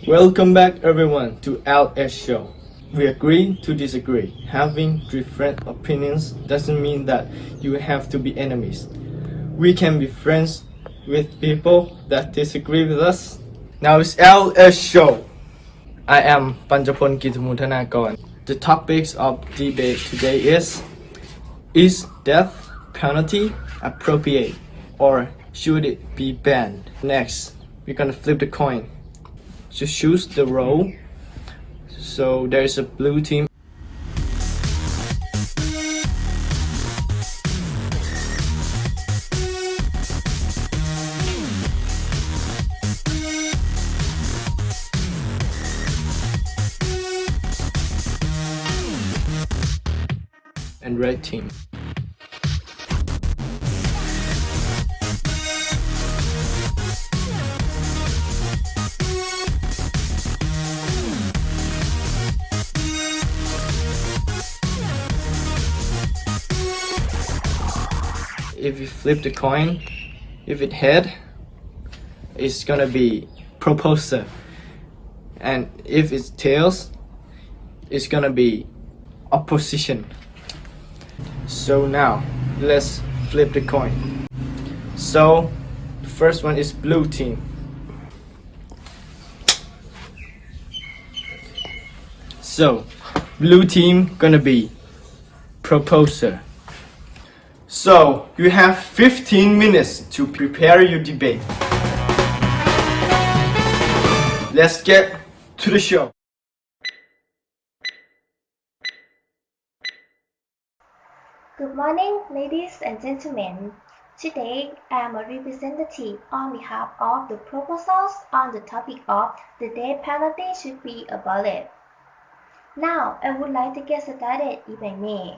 Welcome back everyone to LS Show. We agree to disagree. Having different opinions doesn't mean that you have to be enemies. We can be friends with people that disagree with us. Now it's LS Show. I am Panjapon Kitamutanagon. The topics of debate today is death penalty appropriate or should it be banned? Next, we're gonna flip the coin. Just choose the role. So there's a blue team and red team. If you flip the coin, if it head, it's gonna be proposer, and if it's tails, it's gonna be opposition. So now let's flip the coin. So the first one is blue team. So blue team gonna be proposer. So you have 15 minutes to prepare your debate. Let's get to the show. Good morning, ladies and gentlemen. Today, I am a representative on behalf of the proposals on the topic of the death penalty should be abolished. Now, I would like to get started if I may.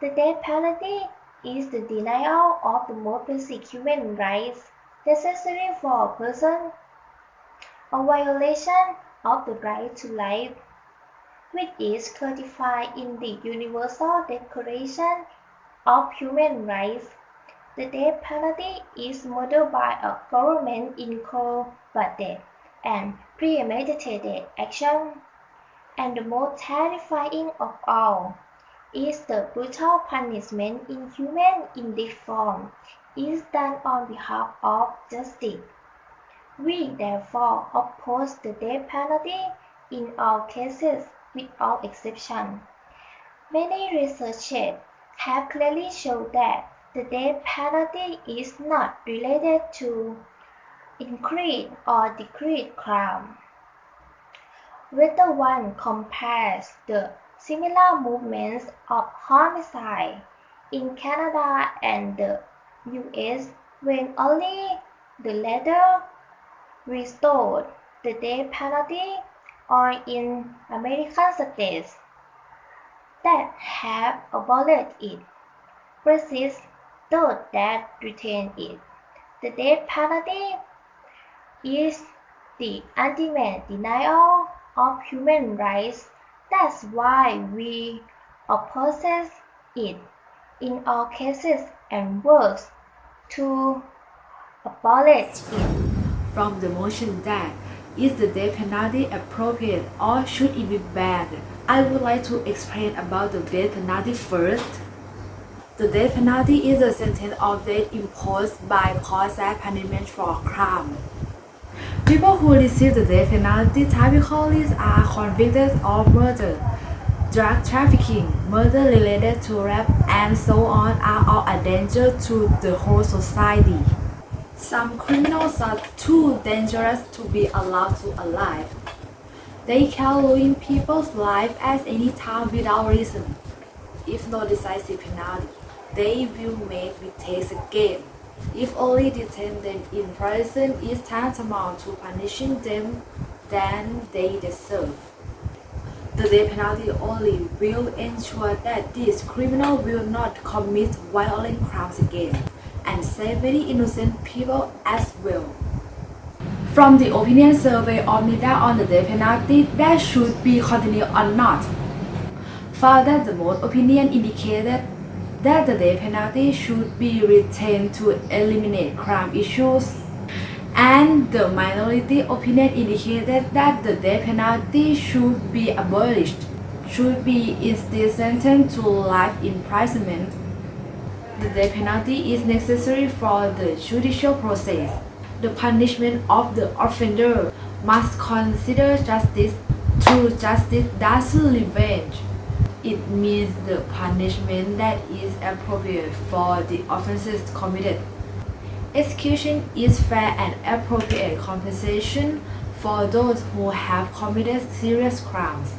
The death penalty is the denial of the most basic human rights necessary for a person, a violation of the right to life, which is codified in the Universal Declaration of Human Rights. The death penalty is murdered by a government in cold-blooded and premeditated action, and the most terrifying of all is the brutal punishment inhuman in this form is done on behalf of justice. We therefore oppose the death penalty in all cases without exception. Many researchers have clearly shown that the death penalty is not related to increased or decreased crime. Whether one compares the similar movements of homicide in Canada and the US, when only the latter restored the death penalty, or in American states that have abolished it versus those that retain it. The death penalty is the ultimate denial of human rights. That's why we oppose it in all cases and work to abolish it. From the motion that is the death penalty appropriate or should it be banned? I would like to explain about the death penalty first. The death penalty is a sentence of death imposed by court as punishment for a crime. People who receive the death penalty typically are convicted of murder, drug trafficking, murder related to rape, and so on are all a danger to the whole society. Some criminals are too dangerous to be allowed to alive. They can ruin people's lives at any time without reason. If no decisive penalty, they will make mistakes again. If only detaining them in prison is tantamount to punishing them than they deserve. The death penalty only will ensure that these criminals will not commit violent crimes again, and save many innocent people as well. From the opinion survey of NIDA on the death penalty that should be continued or not, found that the most opinion indicated that the death penalty should be retained to eliminate crime issues. and the minority opinion indicated that the death penalty should be abolished, should be instead sentenced to life imprisonment. The death penalty is necessary for the judicial process. The punishment of the offender must consider justice. True justice doesn't revenge. It means the punishment that is appropriate for the offenses committed. Execution is fair and appropriate compensation for those who have committed serious crimes.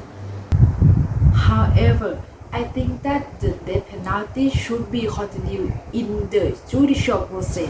However, I think that the death penalty should be continued in the judicial process.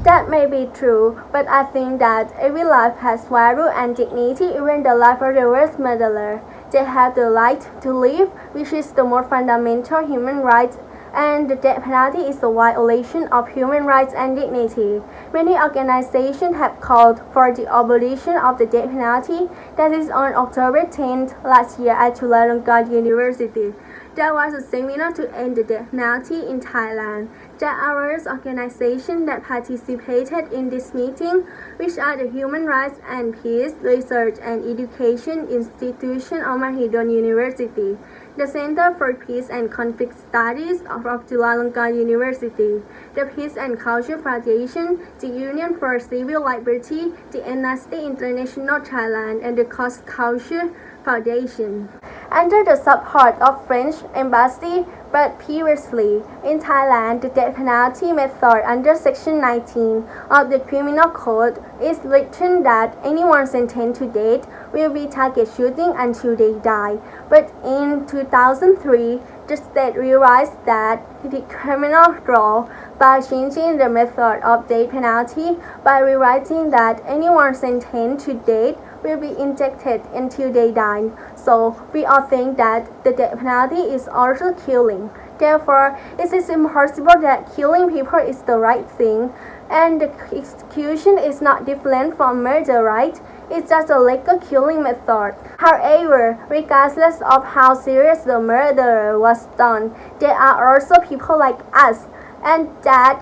That may be true, but I think that every life has value and dignity, even the life of the worst murderer. They have the right to live, which is the most fundamental human right, and the death penalty is a violation of human rights and dignity. Many organizations have called for the abolition of the death penalty. That is on October 10th last year at Chulalongkorn University. There was a seminar to end the death penalty in Thailand. There are organizations that participated in this meeting, which are the Human Rights and Peace Research and Education Institution of Mahidol University, the Center for Peace and Conflict Studies of Chulalongkorn University, the Peace and Culture Foundation, the Union for Civil Liberty, the Amnesty International Thailand, and the Cross Culture Foundation. Under the support of French Embassy, but previously in Thailand, the death penalty method under Section 19 of the Criminal Code is written that anyone sentenced to death will be target shooting until they die. But in 2003, the state realized that the criminal law by changing the method of death penalty by rewriting that anyone sentenced to death will be injected until they die. So we all think that the death penalty is also killing. Therefore, it is impossible that killing people is the right thing, and the execution is not different from murder, right? It's just a legal killing method. However, regardless of how serious the murder was done, there are also people like us, and that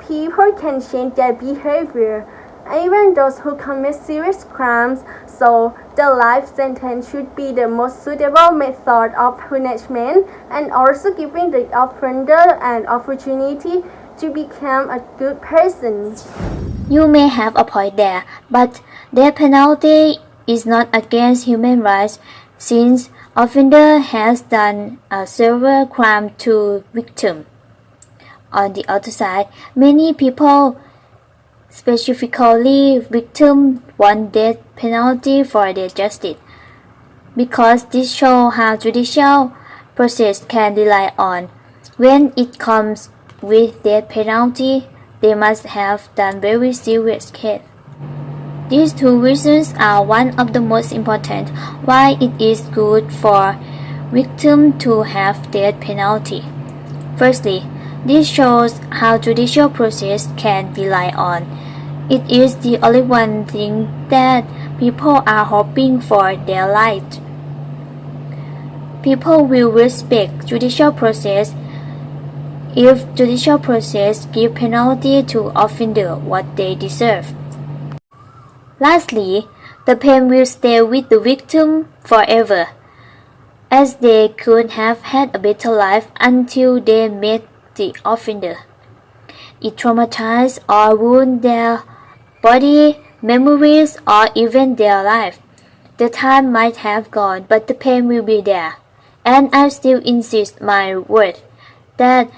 people can change their behavior, even those who commit serious crimes. So the life sentence should be the most suitable method of punishment, and also giving the offender an opportunity to become a good person. You may have a point there, but death penalty is not against human rights, since offender has done a severe crime to victim. On the other side, many people, specifically victims, want death penalty for their justice, because this shows how judicial process can rely on. When it comes with death penalty, they must have done very serious case. These two reasons are one of the most important why it is good for victims to have death penalty. Firstly, this shows how judicial process can rely on. It is the only one thing that people are hoping for their life. People will respect judicial process if judicial process give penalty to offender what they deserve. Lastly, the pain will stay with the victim forever, as they could have had a better life until they met the offender. It traumatizes or wounds their body, memories, or even their life. The time might have gone, but the pain will be there. And I still insist my word that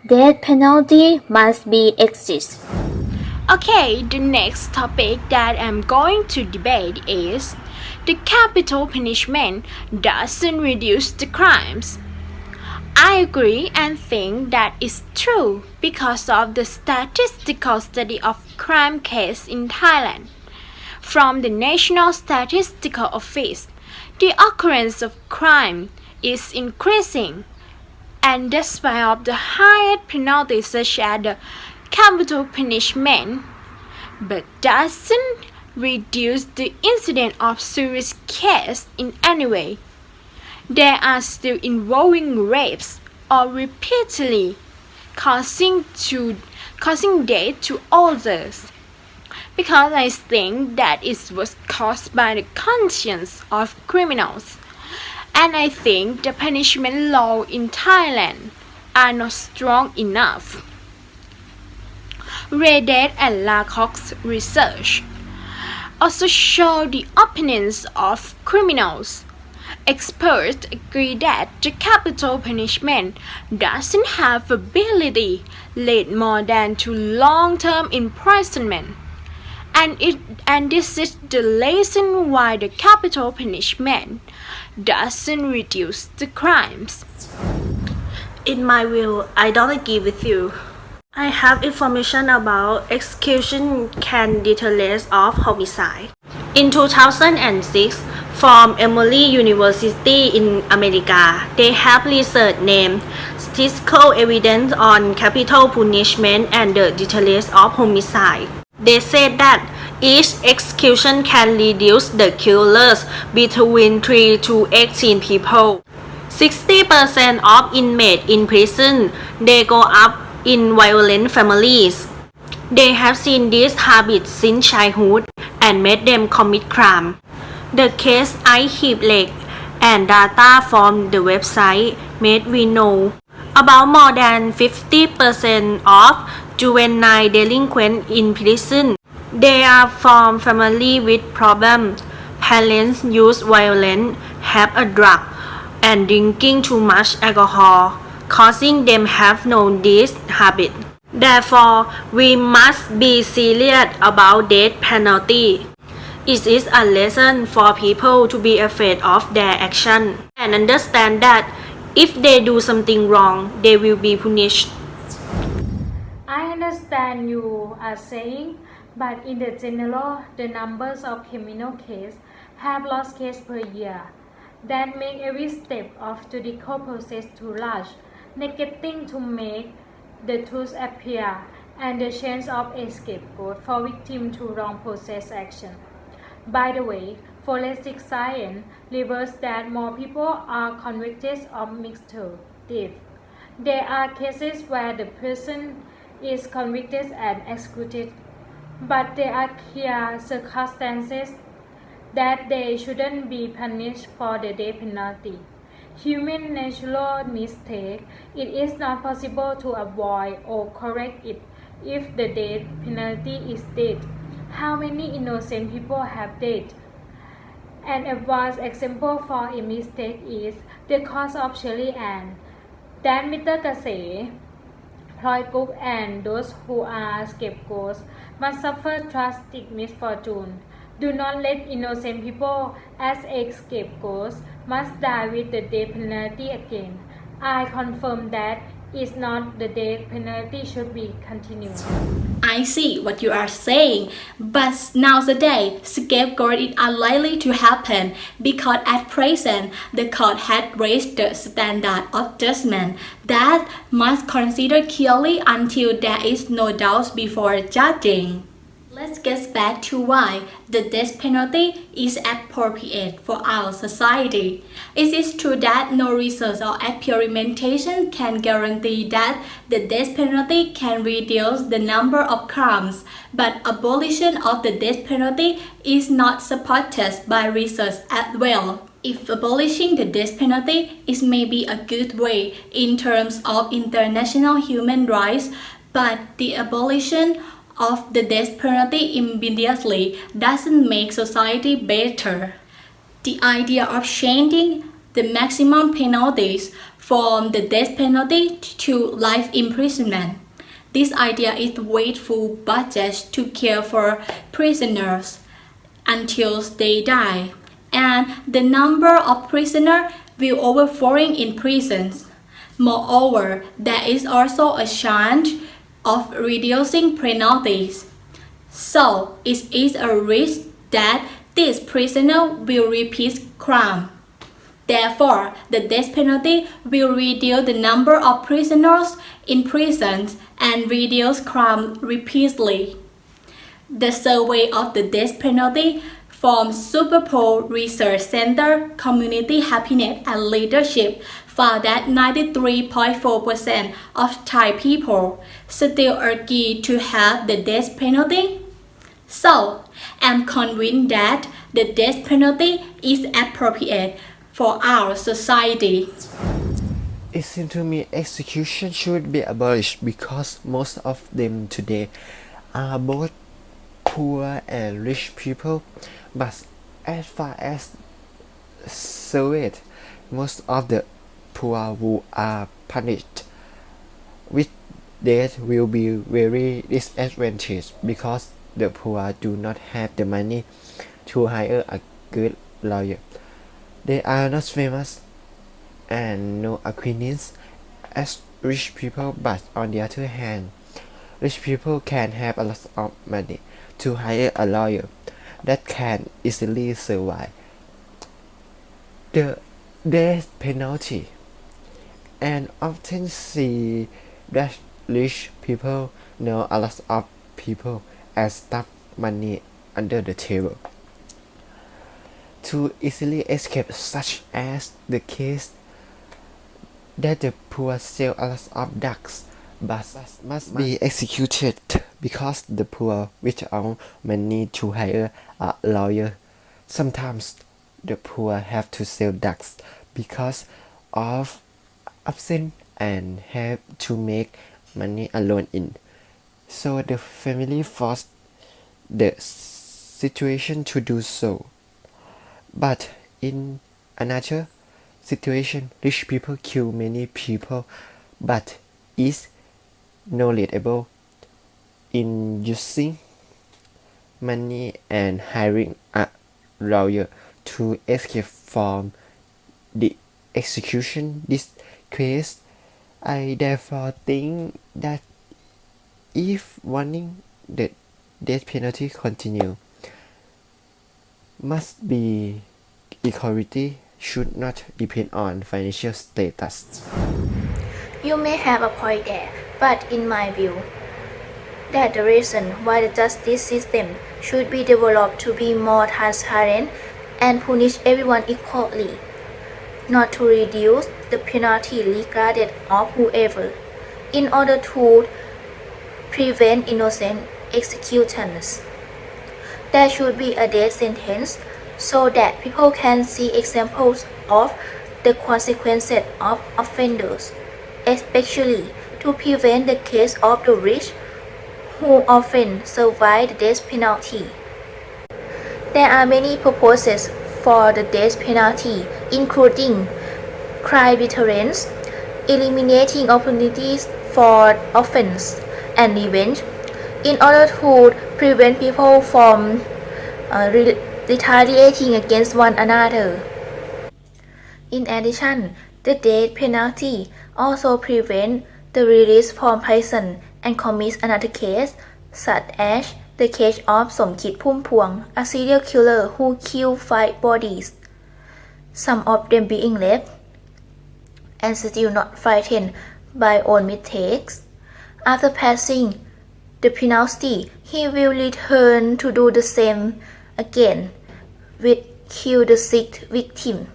death penalty must be exist. Okay, the next topic that I'm going to debate is the capital punishment doesn't reduce the crimes. I agree and think that is true because of the statistical study of crime case in Thailand. From the National Statistical Office, the occurrence of crime is increasing, and despite of the higher penalties such as the capital punishment, but doesn't reduce the incidence of serious cases in any way. There are still involving rapes or repeatedly causing death to others. because I think that it was caused by the conscience of criminals. And I think the punishment law in Thailand are not strong enough. Redet and Lacock's research also show the opinions of criminals. Experts agree that the capital punishment doesn't have ability lead more than to long-term imprisonment. And this is the reason why the capital punishment doesn't reduce the crimes. In my view, I don't agree with you. I have information about execution can deter less of homicide. In 2006, from Emory University in America, they have research named Statistical Evidence on Capital Punishment and the Deterrence of Homicide. They said that each execution can reduce the killers between 3 to 18 people. 60% of inmates in prison, they grow up in violent families. They have seen these habits since childhood and made them commit crime. The case I Heaplek and data from the website made we know about more than 50% of juvenile delinquents in prison. They are from families with problems. Parents use violence, have a drug, and drinking too much alcohol, causing them have known this habit. Therefore, we must be serious about death penalty. It is a lesson for people to be afraid of their action and understand that if they do something wrong, they will be punished. I understand you are saying, but in the general, the numbers of criminal cases have lost case per year. That make every step of judicial process too large, negating to make the truth appear and the chance of escape scapegoat for victims to wrong process action. By the way, forensic science reveals that more people are convicted of mixture theft. There are cases where the person is convicted and executed, but there are clear circumstances that they shouldn't be punished for the death penalty. Human natural mistake, it is not possible to avoid or correct it if the death penalty is dead. How many innocent people have died? An advanced example for a mistake is the cause of Sherry Ann. That Mr. Kase, Ploy Cook and those who are scapegoats must suffer drastic misfortune. Do not let innocent people as scapegoats must die with the death penalty again. I confirm that it's not the death penalty should be continued. I see what you are saying, but nowadays scapegoat is unlikely to happen because at present the court had raised the standard of judgment that must consider clearly until there is no doubt before judging. Let's get back to why the death penalty is appropriate for our society. It is true that no research or experimentation can guarantee that the death penalty can reduce the number of crimes, but abolition of the death penalty is not supported by research as well. If abolishing the death penalty is maybe a good way in terms of international human rights, but the abolition of the death penalty immediately doesn't make society better. The idea of changing the maximum penalties from the death penalty to life imprisonment. This idea is wasteful budget to care for prisoners until they die, and the number of prisoners will overflowing in prisons. Moreover, there is also a chance of reducing penalties. So it is a risk that this prisoner will repeat crime. Therefore, the death penalty will reduce the number of prisoners in prisons and reduce crime repeatedly. The survey of the death penalty from Superpole Research Center Community Happiness and Leadership found that 93.4% of Thai people still agree to have the death penalty. So, I'm convinced that the death penalty is appropriate for our society. It seems to me execution should be abolished because most of them today are both poor and rich people. But as far as Soviet, most of the poor who are punished with death will be very disadvantaged because the poor do not have the money to hire a good lawyer. They are not famous and no acquaintance as rich people, but on the other hand, rich people can have a lot of money to hire a lawyer that can easily survive the death penalty, and often see that rich people know a lot of people and stuff money under the table to easily escape, such as the case that the poor sell a lot of ducks but must be executed because the poor without money to hire a lawyer. Sometimes the poor have to sell ducks because of absent and have to make money alone in. So the family forced the situation to do so. But in another situation, rich people kill many people but is knowledgeable in using money and hiring a lawyer to escape from the execution. This case, I therefore think that if wanting the death penalty continue, must be equality should not depend on financial status. You may have a point there, but in my view, that the reason why the justice system should be developed to be more transparent and punish everyone equally, not to reduce the penalty regardless of whoever, in order to prevent innocent executions. There should be a death sentence so that people can see examples of the consequences of offenders, especially to prevent the case of the rich who often survive the death penalty. There are many purposes for the death penalty, including crime deterrence, eliminating opportunities for offense and revenge, in order to prevent people from retaliating against one another. In addition, the death penalty also prevents the release from prison and commits another case, such as the case of Somkit Phumphwang, a serial killer who killed 5 bodies, some of them being left and still not frightened by own mistakes. After passing the penalty, he will return to do the same again, with kill the 6th victim.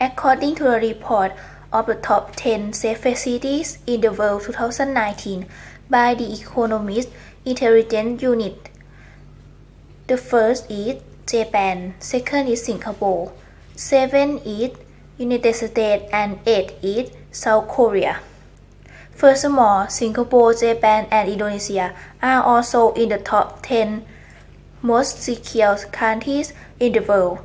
According to a report of the top 10 safest cities in the world 2019 by the Economist Intelligence Unit, the first is Japan, second is Singapore, 7 is United States, and 8 is South Korea. Furthermore, Singapore, Japan, and Indonesia are also in the top 10 most secure countries in the world,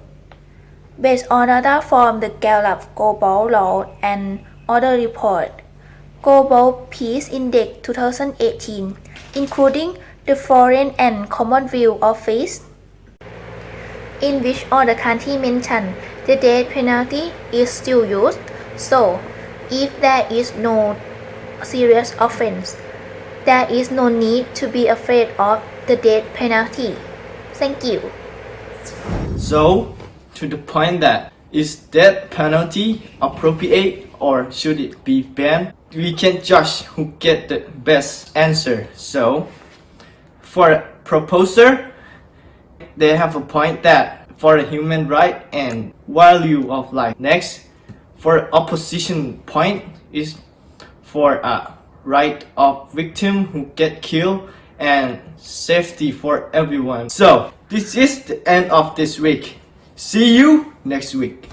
based on data from the Gallup Global Law and other reports. Global Peace Index 2018, including the Foreign and Commonwealth Office, in which all the countries mentioned, the death penalty is still used. So, if there is no serious offense, there is no need to be afraid of the death penalty. Thank you. So, to the point that is death penalty appropriate or should it be banned? We can judge who get the best answer. So, for proposer, they have a point that for the human right and value of life. Next, for opposition point is for a right of victim who get killed and safety for everyone. So, this is the end of this week. See you next week.